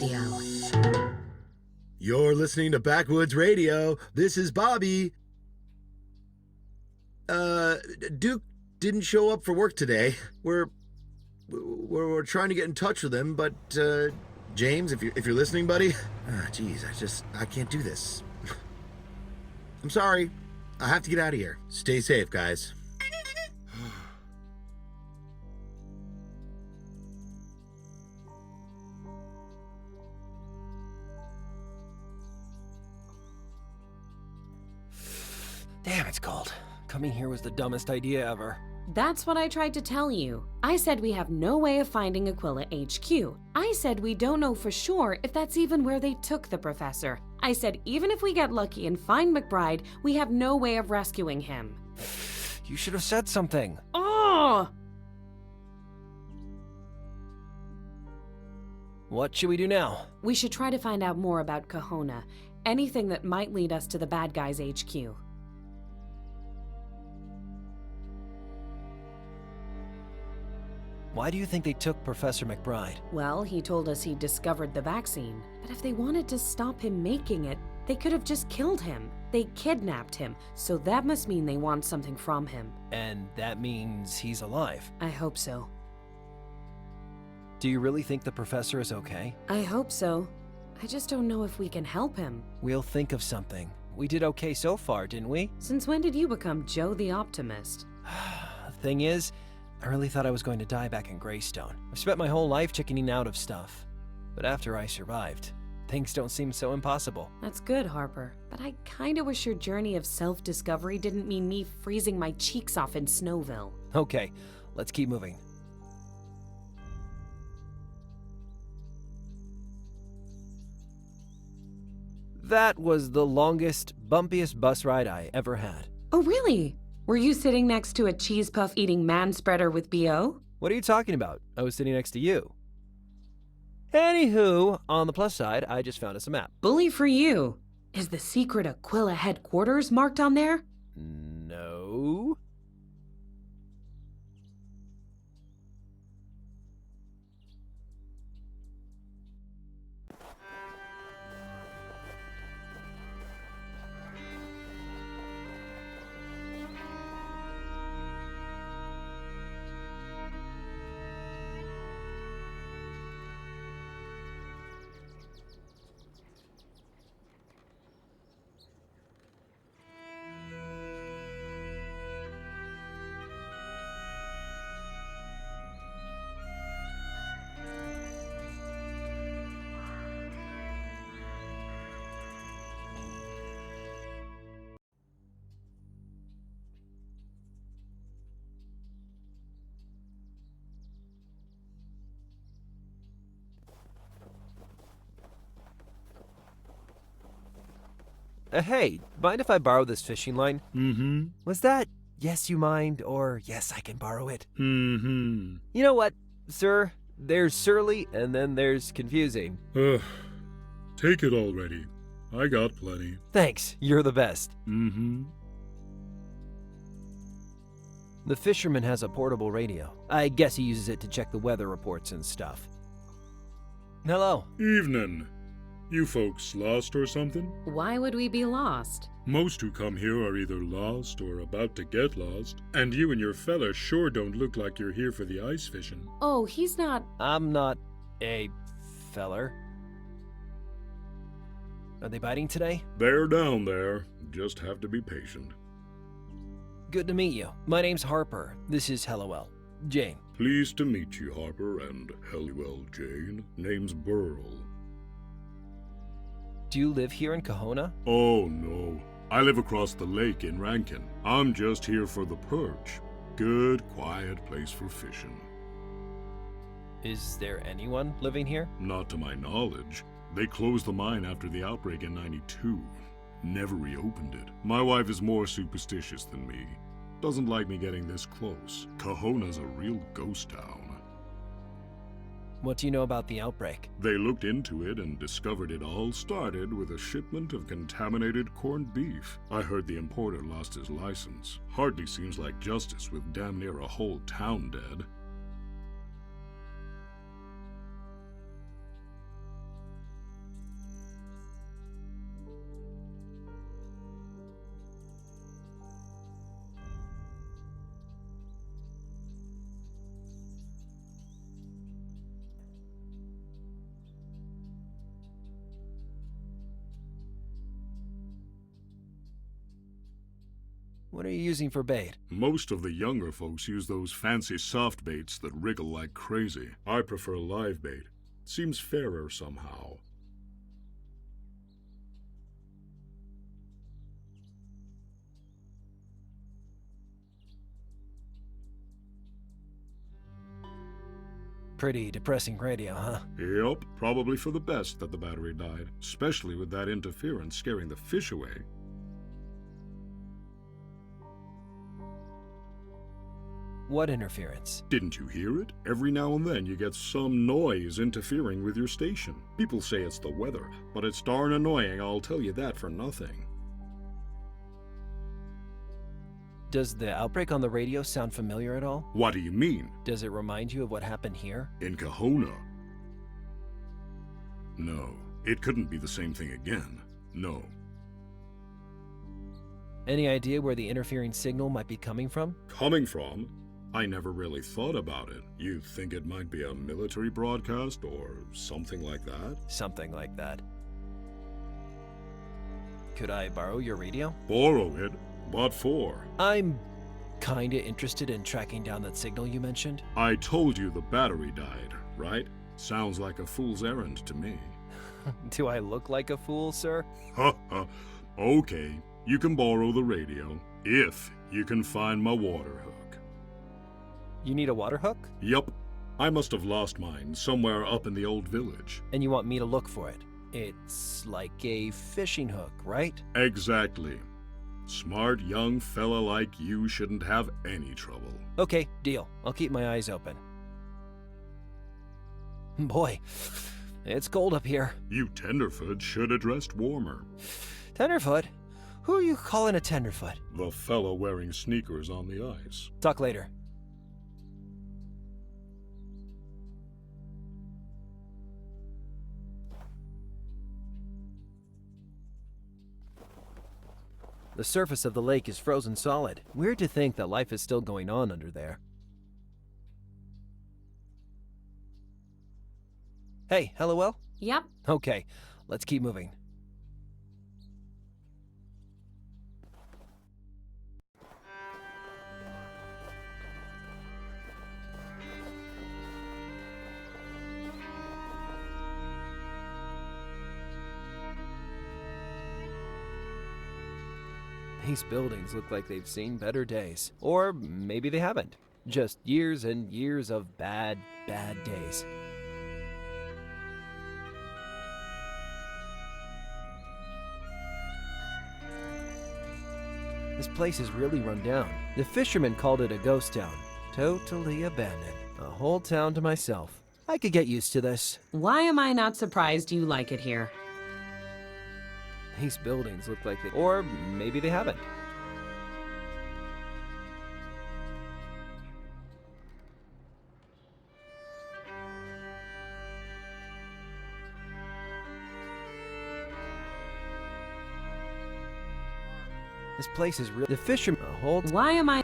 Radio. You're listening to Backwoods Radio. This is Bobby. Duke didn't show up for work today. We're trying to get in touch with him, but James, if you're listening, buddy, geez, I can't do this. I'm sorry. I have to get out of here. Stay safe, guys. Damn, it's cold. Coming here was the dumbest idea ever. That's what I tried to tell you. I said we have no way of finding Aquila HQ. I said we don't know for sure if that's even where they took the professor. I said even if we get lucky and find McBride, we have no way of rescuing him. You should have said something. Oh! What should we do now? We should try to find out more about Kahona. Anything that might lead us to the bad guy's HQ. Why do you think they took Professor McBride? Well, he told us he discovered the vaccine. But if they wanted to stop him making it, they could have just killed him. They kidnapped him, so that must mean they want something from him. And that means he's alive. I hope so. Do you really think the professor is okay? I hope so. I just don't know if we can help him. We'll think of something. We did okay so far, didn't we? Since when did you become Joe the Optimist? The thing is, I really thought I was going to die back in Greystone. I've spent my whole life chickening out of stuff. But after I survived, things don't seem so impossible. That's good, Harper. But I kinda wish your journey of self-discovery didn't mean me freezing my cheeks off in Snowville. Okay, let's keep moving. That was the longest, bumpiest bus ride I ever had. Oh, really? Were you sitting next to a cheese puff eating man-spreader with B.O.? What are you talking about? I was sitting next to you. Anywho, on the plus side, I just found us a map. Bully for you. Is the secret Aquila headquarters marked on there? No. Hey, mind if I borrow this fishing line? Mm-hmm. Was that yes you mind or yes I can borrow it? Mm-hmm. You know what, sir? There's surly and then there's confusing. Take it already. I got plenty. Thanks, you're the best. Mm-hmm. The fisherman has a portable radio. I guess he uses it to check the weather reports and stuff. Hello. Evening. You folks lost or something? Why would we be lost? Most who come here are either lost or about to get lost, and you and your fella sure don't look like you're here for the ice fishing. Oh, he's not... I'm not a feller. Are they biting today? They're down there. Just have to be patient. Good to meet you. My name's Harper. This is Hellowell. Jane. Pleased to meet you, Harper, and Hellywell Jane. Name's Burl. Do you live here in Kahona? Oh, no. I live across the lake in Rankin. I'm just here for the perch. Good, quiet place for fishing. Is there anyone living here? Not to my knowledge. They closed the mine after the outbreak in '92. Never reopened it. My wife is more superstitious than me. Doesn't like me getting this close. Kahona's a real ghost town. What do you know about the outbreak? They looked into it and discovered it all started with a shipment of contaminated corned beef. I heard the importer lost his license. Hardly seems like justice with damn near a whole town dead. What are you using for bait? Most of the younger folks use those fancy soft baits that wriggle like crazy. I prefer live bait. Seems fairer somehow. Pretty depressing radio, huh? Yup, probably for the best that the battery died, especially with that interference scaring the fish away. What interference? Didn't you hear it? Every now and then you get some noise interfering with your station. People say it's the weather, but it's darn annoying, I'll tell you that for nothing. Does the outbreak on the radio sound familiar at all? What do you mean? Does it remind you of what happened here? In Kahona? No, it couldn't be the same thing again. No. Any idea where the interfering signal might be coming from? Coming from? I never really thought about it. You think it might be a military broadcast or something like that? Something like that. Could I borrow your radio? Borrow it? What for? I'm kinda interested in tracking down that signal you mentioned. I told you the battery died, right? Sounds like a fool's errand to me. Do I look like a fool, sir? Ha ha. Okay, you can borrow the radio, if you can find my Waterhook. You need a water hook? Yup. I must have lost mine somewhere up in the old village. And you want me to look for it? It's like a fishing hook, right? Exactly. Smart young fella like you shouldn't have any trouble. Okay, deal. I'll keep my eyes open. Boy, it's cold up here. You tenderfoot should have dressed warmer. Tenderfoot? Who are you calling a tenderfoot? The fella wearing sneakers on the ice. Talk later. The surface of the lake is frozen solid. Weird to think that life is still going on under there. Hey, hello. Yep. Okay, let's keep moving. These buildings look like they've seen better days. Or maybe they haven't. Just years and years of bad, bad days. This place is really run down. The fishermen called it a ghost town. Totally abandoned. A whole town to myself. I could get used to this. Why am I not surprised you like it here? These buildings look like they... Or maybe they haven't. This place is real. The fishermen... A whole... Why am I...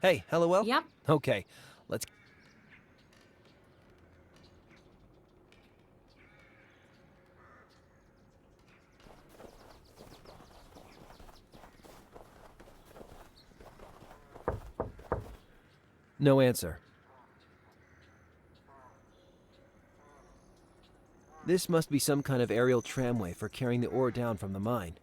Hey, hello. Yep. Okay, let's... No answer. This must be some kind of aerial tramway for carrying the ore down from the mine.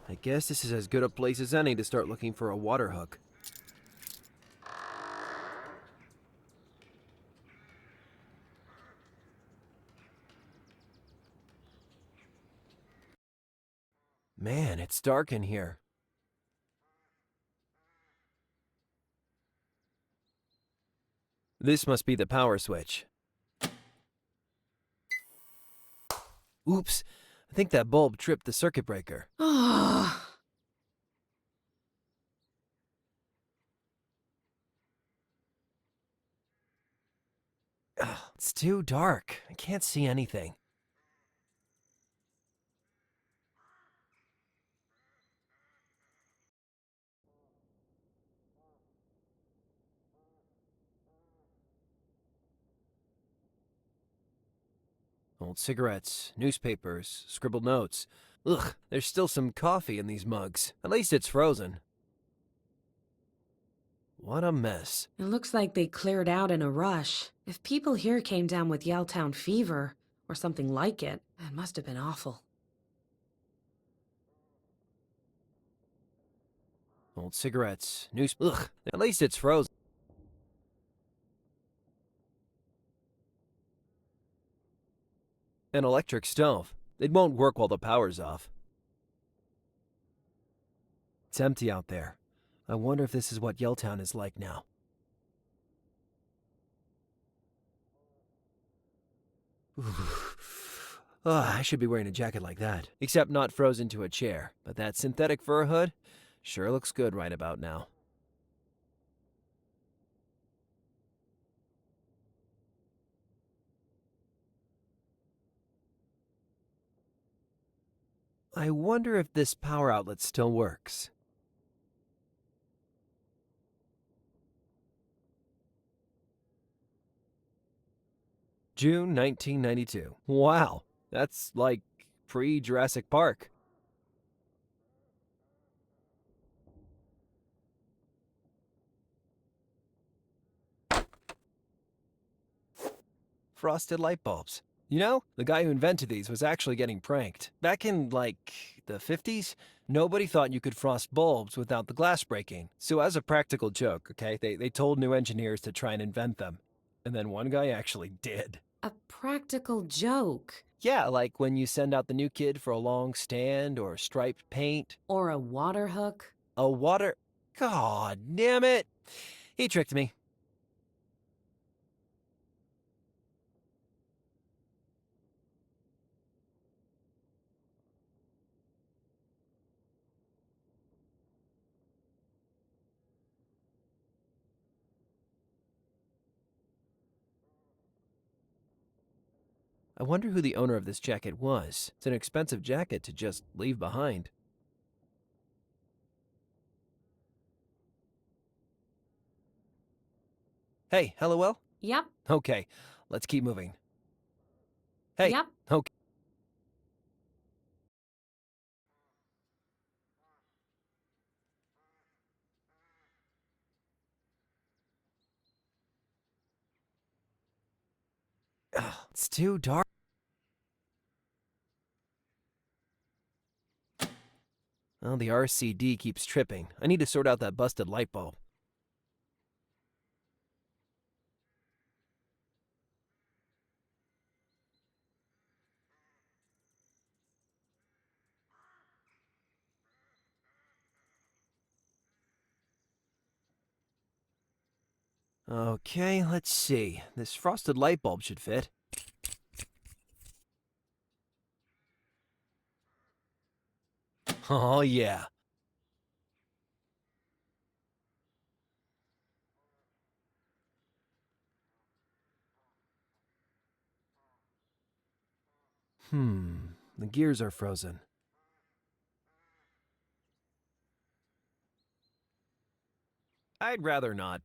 I guess this is as good a place as any to start looking for a waterhook. Man, it's dark in here. This must be the power switch. Oops, I think that bulb tripped the circuit breaker. Ah. Ugh, it's too dark. I can't see anything. Old cigarettes, newspapers, scribbled notes. Ugh, there's still some coffee in these mugs. At least it's frozen. What a mess. It looks like they cleared out in a rush. If people here came down with Yaletown fever, or something like it must have been awful. Old cigarettes, Ugh, at least it's frozen. An electric stove. It won't work while the power's off. It's empty out there. I wonder if this is what Yaletown is like now. I should be wearing a jacket like that. Except not frozen to a chair. But that synthetic fur hood sure looks good right about now. I wonder if this power outlet still works. June 1992. Wow, that's like pre-Jurassic Park. Frosted light bulbs. You know, the guy who invented these was actually getting pranked. Back in, like, the 50s, nobody thought you could frost bulbs without the glass breaking. So as a practical joke, okay, they told new engineers to try and invent them. And then one guy actually did. A practical joke. Yeah, like when you send out the new kid for a long stand or striped paint. Or a water hook. A water... God damn it! He tricked me. I wonder who the owner of this jacket was. It's an expensive jacket to just leave behind. Hey, LOL? Yep. Okay, let's keep moving. Hey, Yep. okay. Ugh, it's too dark. Well, the RCD keeps tripping. I need to sort out that busted light bulb. Okay, let's see. This frosted light bulb should fit. Oh, yeah. The gears are frozen. I'd rather not.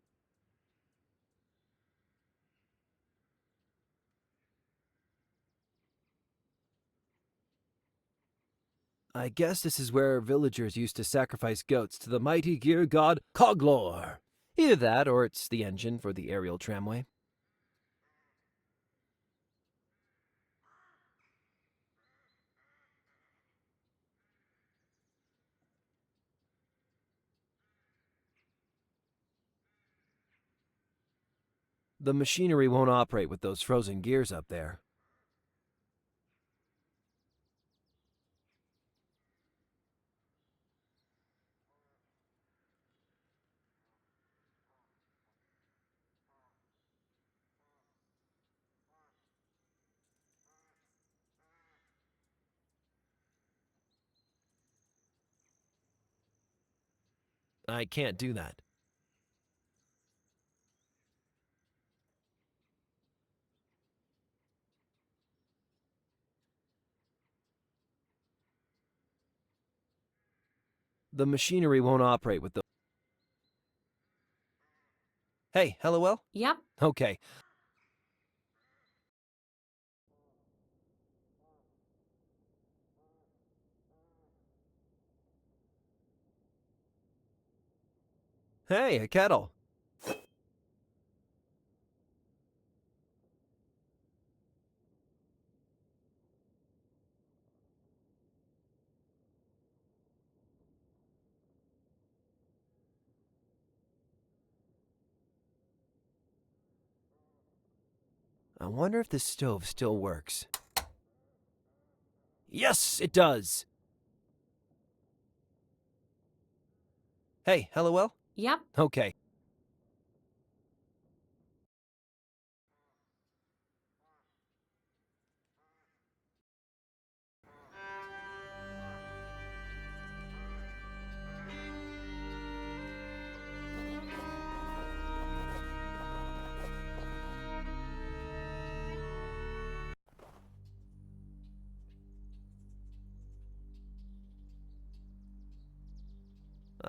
I guess this is where villagers used to sacrifice goats to the mighty gear god Coglor. Either that, or it's the engine for the aerial tramway. The machinery won't operate with those frozen gears up there. I can't do that. The machinery won't operate with the... Hey, LOL? Yep. Okay. Hey, a kettle. I wonder if the stove still works. Yes, it does! Hey, LOL? Yep. Okay.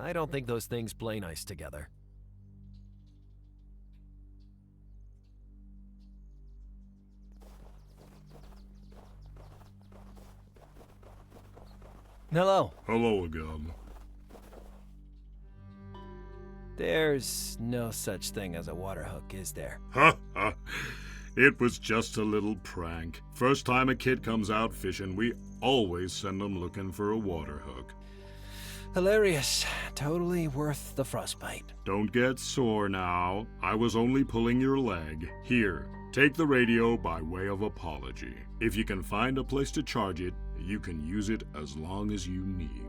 I don't think those things play nice together. Hello. Hello again. There's no such thing as a waterhook, is there? Ha ha! It was just a little prank. First time a kid comes out fishing, we always send them looking for a water hook. Hilarious. Totally worth the frostbite. Don't get sore now. I was only pulling your leg. Here, take the radio by way of apology. If you can find a place to charge it, you can use it as long as you need.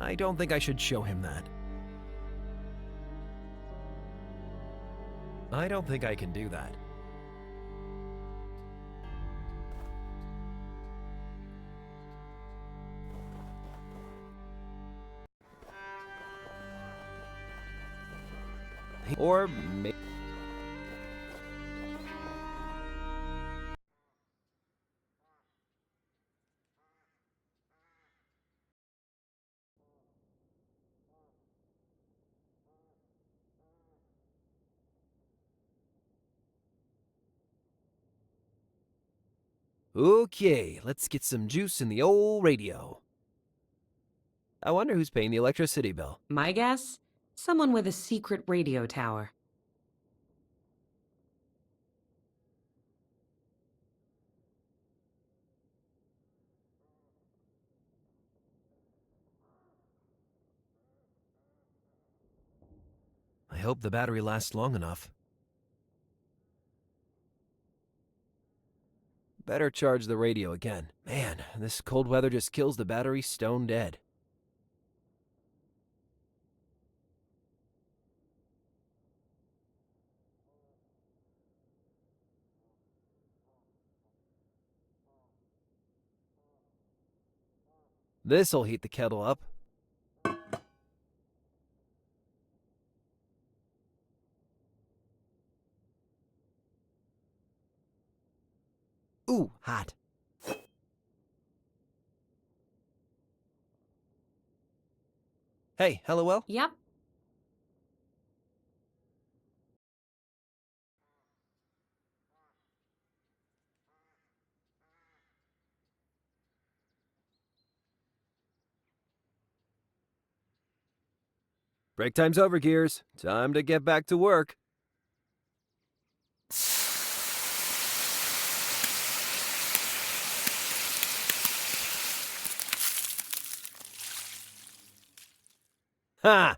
I don't think I should show him that. I don't think I can do that. Or maybe... Okay, let's get some juice in the old radio. I wonder who's paying the electricity bill. My guess? Someone with a secret radio tower. I hope the battery lasts long enough. Better charge the radio again. Man, this cold weather just kills the battery stone dead. This'll heat the kettle up. Ooh, hot. Hey, LOL? Yep. Break time's over, Gears. Time to get back to work. Ha!